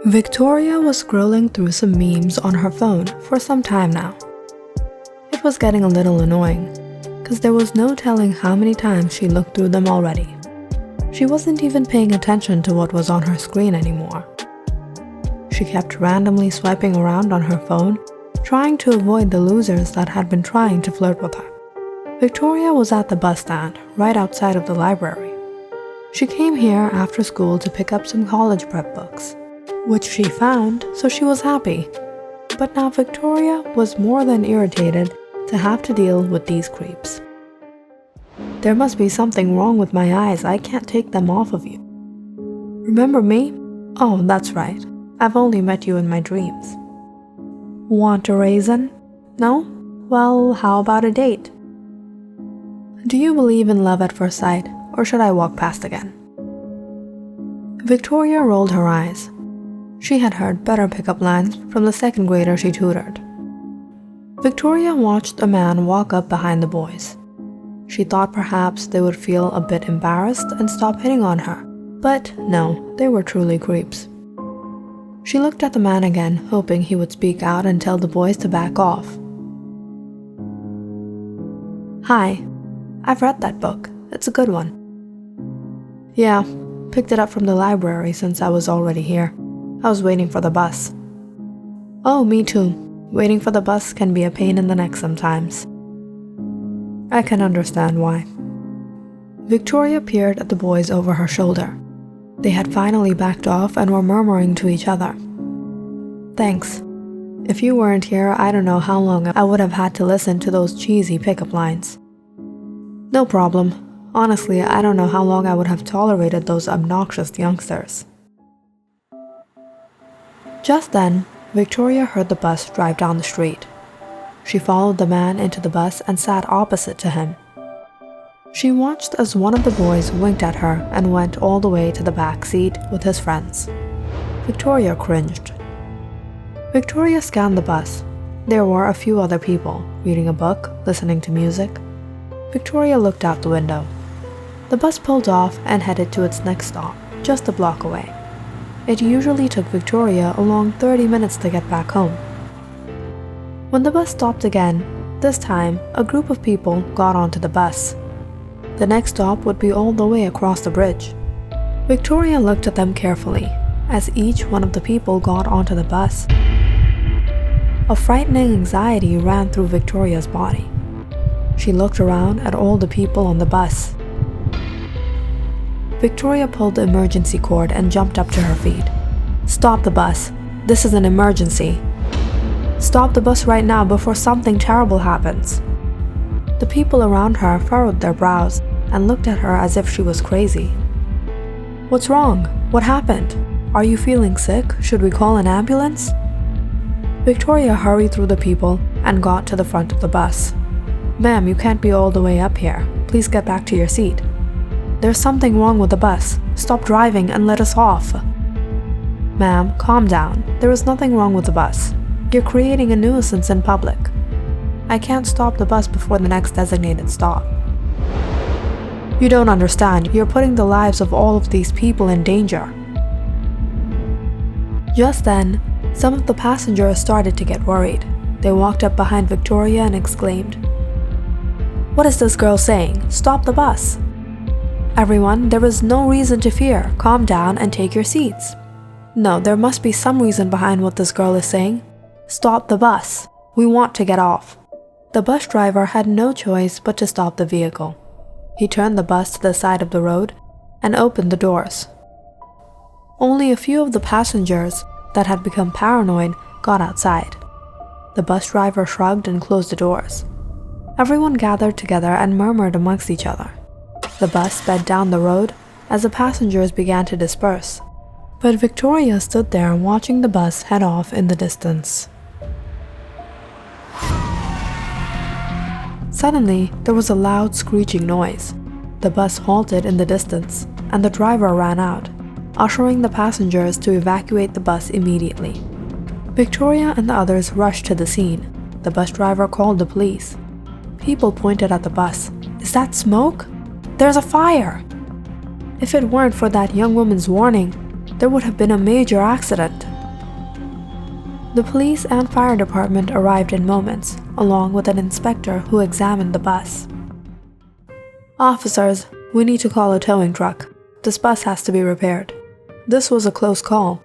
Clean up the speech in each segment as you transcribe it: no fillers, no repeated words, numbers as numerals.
Victoria was scrolling through some memes on her phone for some time now. It was getting a little annoying, because there was no telling how many times she looked through them already. She wasn't even paying attention to what was on her screen anymore. She kept randomly swiping around on her phone, trying to avoid the losers that had been trying to flirt with her. Victoria was at the bus stand, right outside of the library. She came here after school to pick up some college prep books, which she found, so she was happy. But now Victoria was more than irritated to have to deal with these creeps. There must be something wrong with my eyes, I can't take them off of you. Remember me? Oh, that's right. I've only met you in my dreams. Want a raisin? No? Well, how about a date? Do you believe in love at first sight, or should I walk past again? Victoria rolled her eyes. She had heard better pickup lines from the second grader she tutored. Victoria watched a man walk up behind the boys. She thought perhaps they would feel a bit embarrassed and stop hitting on her, but no, they were truly creeps. She looked at the man again, hoping he would speak out and tell the boys to back off. Hi, I've read that book. It's a good one. Yeah, picked it up from the library since I was already here. I was waiting for the bus. Oh, me too. Waiting for the bus can be a pain in the neck sometimes. I can understand why. Victoria peered at the boys over her shoulder. They had finally backed off and were murmuring to each other. Thanks. If you weren't here, I don't know how long I would have had to listen to those cheesy pickup lines. No problem. Honestly, I don't know how long I would have tolerated those obnoxious youngsters. Just then, Victoria heard the bus drive down the street. She followed the man into the bus and sat opposite to him. She watched as one of the boys winked at her and went all the way to the back seat with his friends. Victoria cringed. Victoria scanned the bus. There were a few other people, reading a book, listening to music. Victoria looked out the window. The bus pulled off and headed to its next stop, just a block away. It usually took Victoria a long 30 minutes to get back home. When the bus stopped again, this time a group of people got onto the bus. The next stop would be all the way across the bridge. Victoria looked at them carefully as each one of the people got onto the bus. A frightening anxiety ran through Victoria's body. She looked around at all the people on the bus. Victoria pulled the emergency cord and jumped up to her feet. Stop the bus. This is an emergency. Stop the bus right now before something terrible happens. The people around her furrowed their brows and looked at her as if she was crazy. What's wrong? What happened? Are you feeling sick? Should we call an ambulance? Victoria hurried through the people and got to the front of the bus. Ma'am, you can't be all the way up here. Please get back to your seat. There's something wrong with the bus. Stop driving and let us off. Ma'am, calm down. There is nothing wrong with the bus. You're creating a nuisance in public. I can't stop the bus before the next designated stop. You don't understand. You're putting the lives of all of these people in danger. Just then, some of the passengers started to get worried. They walked up behind Victoria and exclaimed, "What is this girl saying? Stop the bus!" Everyone, there is no reason to fear. Calm down and take your seats. No, there must be some reason behind what this girl is saying. Stop the bus. We want to get off. The bus driver had no choice but to stop the vehicle. He turned the bus to the side of the road and opened the doors. Only a few of the passengers that had become paranoid got outside. The bus driver shrugged and closed the doors. Everyone gathered together and murmured amongst each other. The bus sped down the road as the passengers began to disperse, but Victoria stood there watching the bus head off in the distance. Suddenly, there was a loud screeching noise. The bus halted in the distance, and the driver ran out, ushering the passengers to evacuate the bus immediately. Victoria and the others rushed to the scene. The bus driver called the police. People pointed at the bus. Is that smoke? There's a fire! If it weren't for that young woman's warning, there would have been a major accident. The police and fire department arrived in moments, along with an inspector who examined the bus. "Officers, we need to call a towing truck. This bus has to be repaired." This was a close call.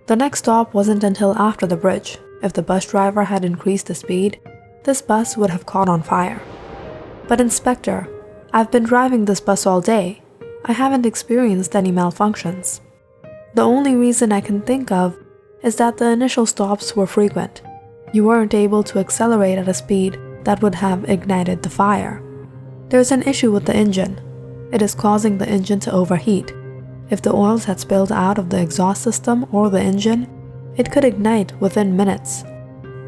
The next stop wasn't until after the bridge. If the bus driver had increased the speed, this bus would have caught on fire. "But Inspector, I've been driving this bus all day. I haven't experienced any malfunctions." "The only reason I can think of is that the initial stops were frequent. You weren't able to accelerate at a speed that would have ignited the fire. There's an issue with the engine. It is causing the engine to overheat. If the oils had spilled out of the exhaust system or the engine, it could ignite within minutes.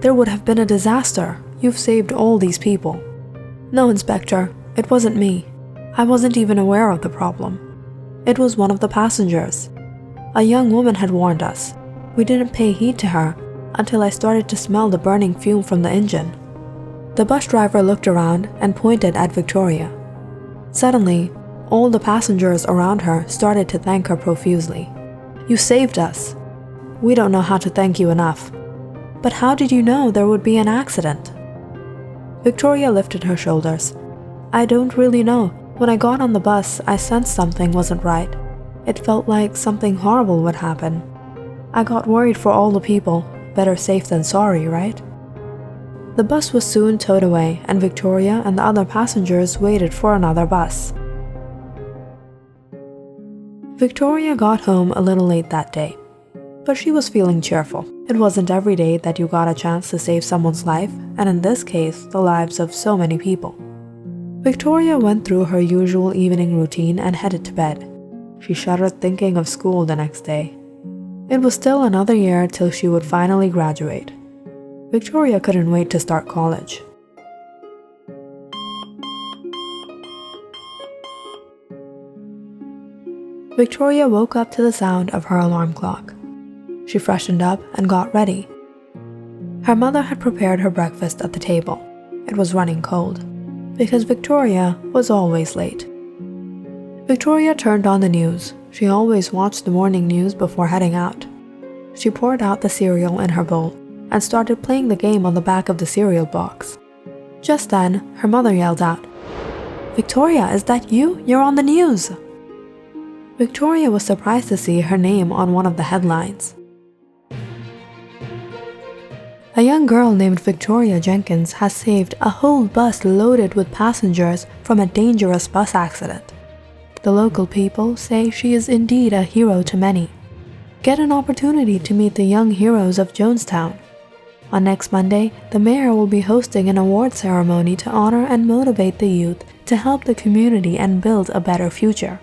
There would have been a disaster. You've saved all these people." "No, Inspector, it wasn't me. I wasn't even aware of the problem. It was one of the passengers. A young woman had warned us. We didn't pay heed to her until I started to smell the burning fume from the engine." The bus driver looked around and pointed at Victoria. Suddenly, all the passengers around her started to thank her profusely. "You saved us. We don't know how to thank you enough. But how did you know there would be an accident?" Victoria lifted her shoulders. "I don't really know. When I got on the bus, I sensed something wasn't right. It felt like something horrible would happen. I got worried for all the people. Better safe than sorry, right?" The bus was soon towed away, and Victoria and the other passengers waited for another bus. Victoria got home a little late that day, but she was feeling cheerful. It wasn't every day that you got a chance to save someone's life, and in this case, the lives of so many people. Victoria went through her usual evening routine and headed to bed. She shuddered thinking of school the next day. It was still another year till she would finally graduate. Victoria couldn't wait to start college. Victoria woke up to the sound of her alarm clock. She freshened up and got ready. Her mother had prepared her breakfast at the table. It was running cold, because Victoria was always late. Victoria turned on the news. She always watched the morning news before heading out. She poured out the cereal in her bowl and started playing the game on the back of the cereal box. Just then, her mother yelled out, "Victoria, is that you? You're on the news!" Victoria was surprised to see her name on one of the headlines. A young girl named Victoria Jenkins has saved a whole bus loaded with passengers from a dangerous bus accident. The local people say she is indeed a hero to many. Get an opportunity to meet the young heroes of Jonestown. On next Monday, the mayor will be hosting an award ceremony to honor and motivate the youth to help the community and build a better future.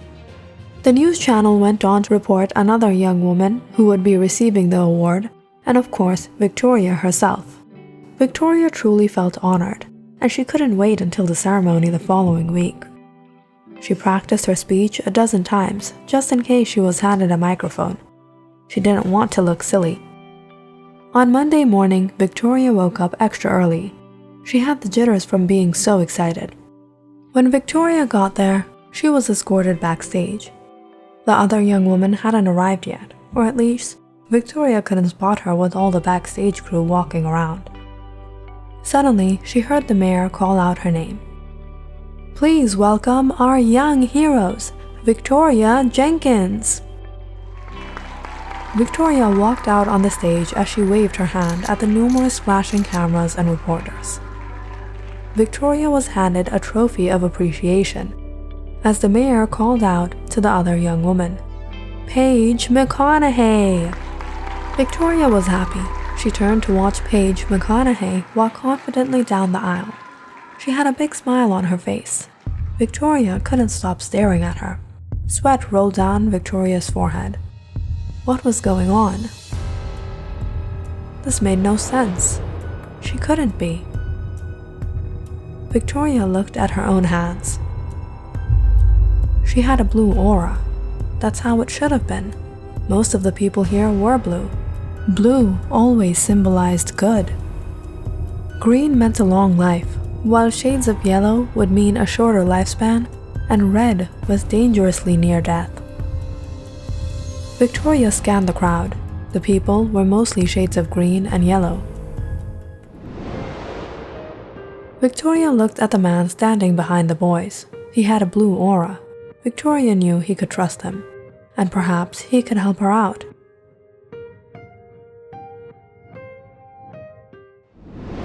The news channel went on to report another young woman who would be receiving the award, and of course, Victoria herself. Victoria truly felt honored, and she couldn't wait until the ceremony the following week. She practiced her speech a dozen times, just in case she was handed a microphone. She didn't want to look silly. On Monday morning, Victoria woke up extra early. She had the jitters from being so excited. When Victoria got there, she was escorted backstage. The other young woman hadn't arrived yet, or at least, Victoria couldn't spot her with all the backstage crew walking around. Suddenly, she heard the mayor call out her name. "Please welcome our young heroes, Victoria Jenkins." Victoria walked out on the stage as she waved her hand at the numerous flashing cameras and reporters. Victoria was handed a trophy of appreciation as the mayor called out to the other young woman, "Paige McConaughey!" Victoria was happy. She turned to watch Paige McConaughey walk confidently down the aisle. She had a big smile on her face. Victoria couldn't stop staring at her. Sweat rolled down Victoria's forehead. What was going on? This made no sense. She couldn't be. Victoria looked at her own hands. She had a blue aura. That's how it should have been. Most of the people here were blue. Blue always symbolized good. Green meant a long life, while shades of yellow would mean a shorter lifespan, and red was dangerously near death. Victoria scanned the crowd. The people were mostly shades of green and yellow. Victoria looked at the man standing behind the boys. He had a blue aura. Victoria knew he could trust him, and perhaps he could help her out.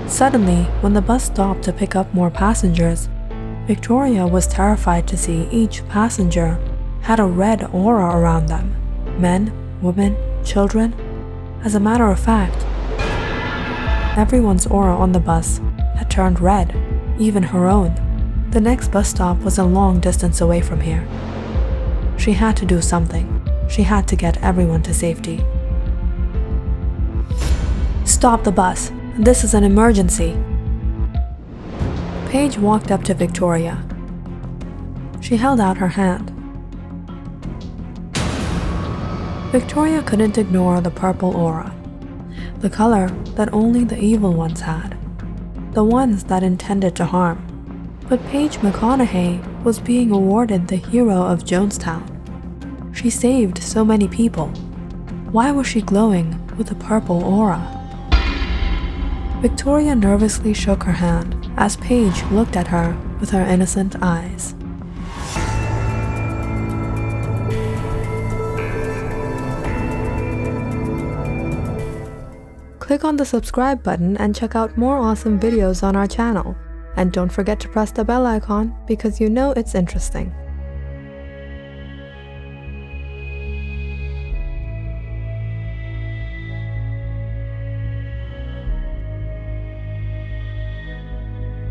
Suddenly, when the bus stopped to pick up more passengers, Victoria was terrified to see each passenger had a red aura around them. Men, women, children. As a matter of fact, everyone's aura on the bus had turned red, even her own. The next bus stop was a long distance away from here. She had to do something. She had to get everyone to safety. "Stop the bus! This is an emergency!" Paige walked up to Victoria. She held out her hand. Victoria couldn't ignore the purple aura, the color that only the evil ones had, the ones that intended to harm. But Paige McConaughey was being awarded the Hero of Jonestown. She saved so many people. Why was she glowing with a purple aura? Victoria nervously shook her hand as Paige looked at her with her innocent eyes. Click on the subscribe button and check out more awesome videos on our channel. And don't forget to press the bell icon because you know it's interesting.